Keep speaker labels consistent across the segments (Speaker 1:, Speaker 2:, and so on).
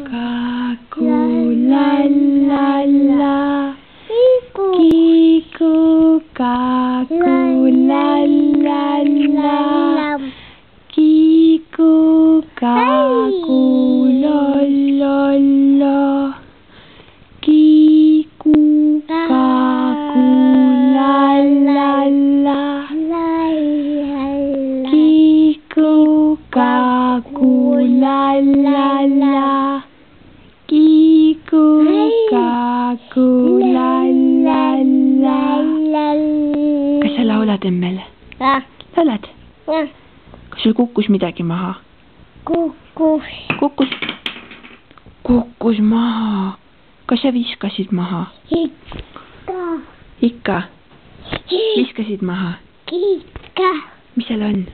Speaker 1: kaku, la la la. Kiku, kaku, la la la. Kiku, kaku, lo lo lo. Kiku, kaku, la la la. Kiku, kaku, la la la. Kiku, kaku, la la la. Kas sa laulad emmele? Laulad? Kas sul kukkus midagi maha? Kukkus maha. Kas sa viskasid maha? Ikka. Viskasid maha? Mis seal on?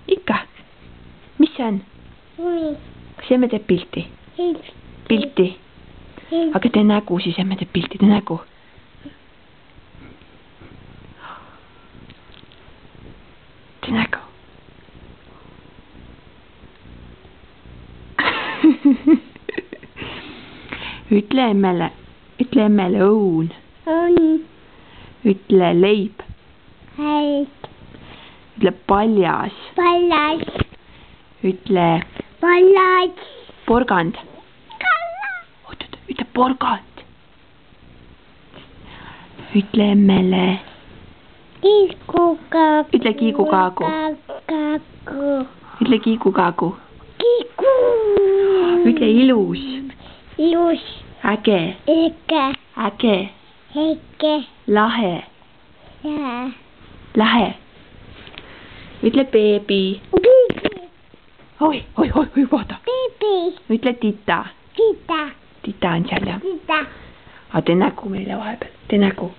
Speaker 1: Ikka. Mis see on? Kas emme teeb pilti? Pilti? Aga tee nägu siis, emme teeb pilti, tee nägu. Tee nägu. Ütle emmele õun. Ütle leib. Ütle paljas. Ütle porgand. Ütle porgand. Ütle emmele. Ütle kiigukaagu. Ütle kiigukaagu. Ütle ilus. Äge. Lahe. Ütle beebi. Oi, vaata. Ütle tita. Tita on seal jah. Aga tee nägu meile vahepeal. Tee nägu.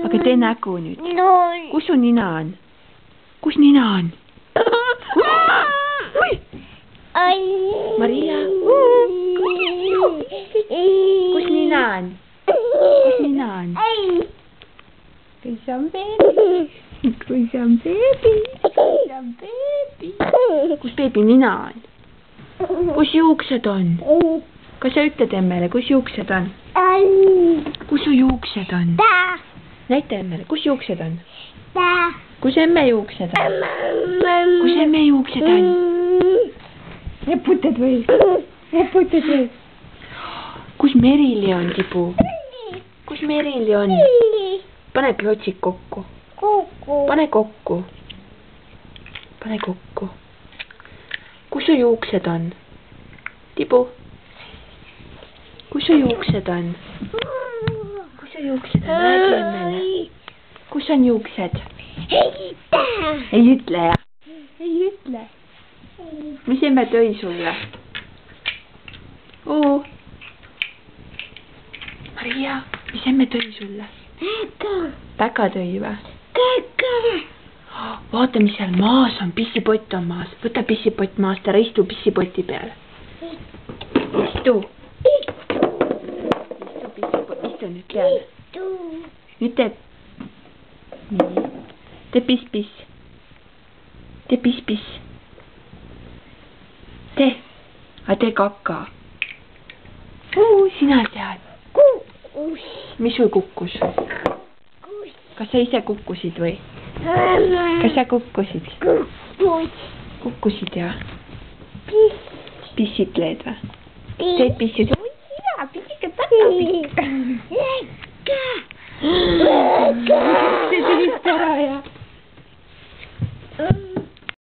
Speaker 1: Aga tee nägu nüüd. Kus su nina on? Kus nina on? Maria. Kus nina on? Kus nina on? Kus on beebi? Kus on beebi? Kus on beebi? Kus beebi nina on? Kus juuksed on? Kas sa ütled emmele, kus juuksed on? Kus su juuksed on? Näita emmele, kus juuksed on? Kus emme juuksed on? Kus emme juuksed on? Reputad või? Kus Merili on, Tibu? Kus Merili on? Pane klotsid kokku. Pane kokku. Kus su juuksed on? Tibu? Kus su juuksed on? Räägi emmele. Kus on juuksed? Ei ütle jah? Ei ütle. Mis emme tõi sulle? Maria, mis emme tõi sulle? Päka tõi või? Vaata, mis seal maas on, pissipott on maas. Võta pissipott maast ära, istu pissipoti peale. Istu nüüd peale. Nüüd teeb. Nii. Tee piss-piss. Tee. Aga tee kaka. Sina tead. Mis sul kukkus? Kas sa ise kukkusid või? Kas sa kukkusid? Kukkusid jah? Pissitled või? Teed pissid?